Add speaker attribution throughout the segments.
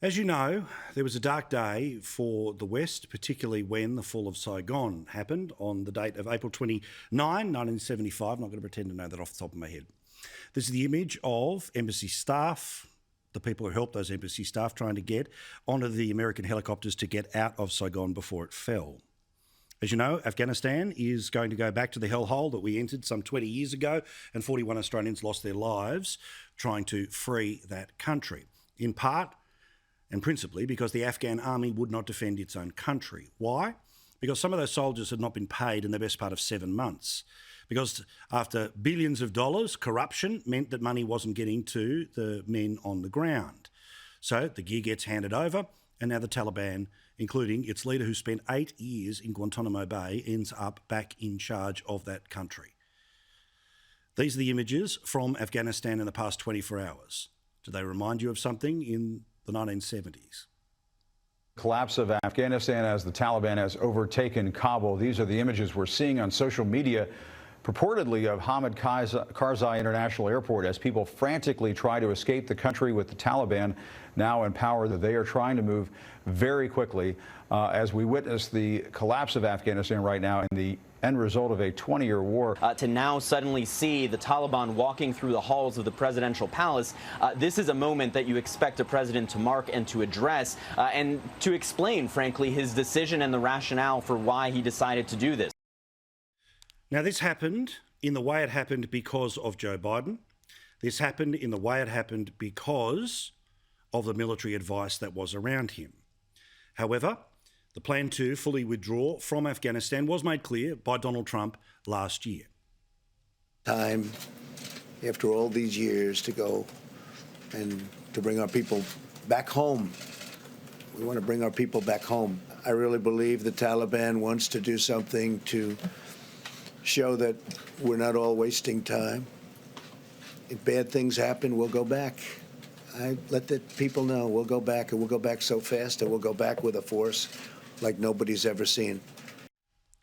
Speaker 1: As you know, there was a dark day for the West, particularly when the fall of Saigon happened on the date of April 29, 1975. I'm not going to pretend to know that off the top of my head. This is the image of embassy staff, the people who helped those embassy staff trying to get onto the American helicopters to get out of Saigon before it fell. As you know, Afghanistan is going to go back to the hellhole that we entered some 20 years ago, and 41 Australians lost their lives trying to free that country, in part and principally because the Afghan army would not defend its own country. Why? Because some of those soldiers had not been paid in the best part of 7 months. Because after billions of dollars, corruption meant that money wasn't getting to the men on the ground. So the gear gets handed over, and now the Taliban, including its leader who spent 8 years in Guantanamo Bay, ends up back in charge of that country. These are the images from Afghanistan in the past 24 hours. Do they remind you of something in the 1970s?
Speaker 2: Collapse of Afghanistan as the Taliban has overtaken Kabul. These are the images we're seeing on social media, purportedly of Hamid Karzai International Airport, as people frantically try to escape the country with the Taliban now in power. That they are trying to move very quickly as we witness the collapse of Afghanistan right now and the end result of a 20-year war.
Speaker 3: To now suddenly see the Taliban walking through the halls of the presidential palace, this is a moment that you expect a president to mark and to address and to explain, frankly, his decision and the rationale for why he decided to do this.
Speaker 1: Now, this happened in the way it happened because of Joe Biden. This happened in the way it happened because of the military advice that was around him. However, the plan to fully withdraw from Afghanistan was made clear by Donald Trump last year.
Speaker 4: Time, after all these years, to go and to bring our people back home. We want to bring our people back home. I really believe the Taliban wants to do something to show that we're not all wasting time. If bad things happen, we'll go back. I let the people know we'll go back, and we'll go back so fast, and we'll go back with a force like nobody's ever seen.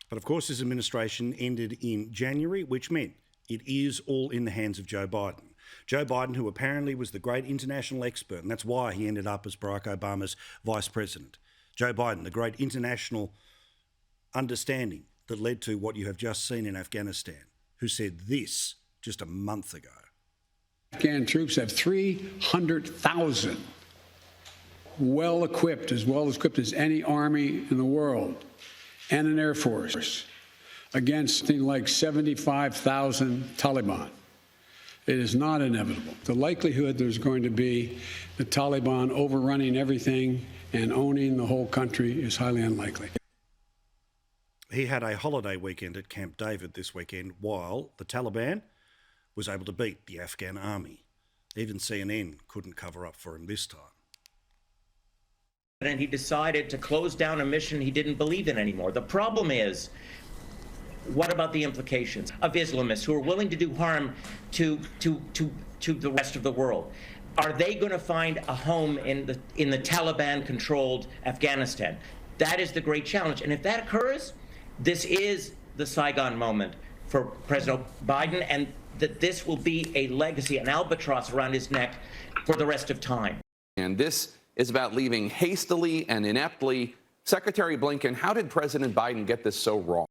Speaker 1: But of course, this administration ended in January, which meant it is all in the hands of Joe Biden. Joe Biden, who apparently was the great international expert, and that's why he ended up as Barack Obama's vice president. Joe Biden, the great international understanding that led to what you have just seen in Afghanistan, who said this just a month ago.
Speaker 5: Afghan troops have 300,000 well-equipped as any army in the world, and an air force against something like 75,000 Taliban. It is not inevitable. The likelihood there's going to be the Taliban overrunning everything and owning the whole country is highly unlikely.
Speaker 1: He had a holiday weekend at Camp David this weekend while the Taliban was able to beat the Afghan army. Even CNN couldn't cover up for him this time.
Speaker 6: And he decided to close down a mission he didn't believe in anymore. The problem is, what about the implications of Islamists who are willing to do harm to the rest of the world? Are they going to find a home in the Taliban-controlled Afghanistan? That is the great challenge. And if that occurs, this is the Saigon moment for President Biden, and that this will be a legacy, an albatross around his neck for the rest of time.
Speaker 7: And this is about leaving hastily and ineptly. Secretary Blinken, how did President Biden get this so wrong?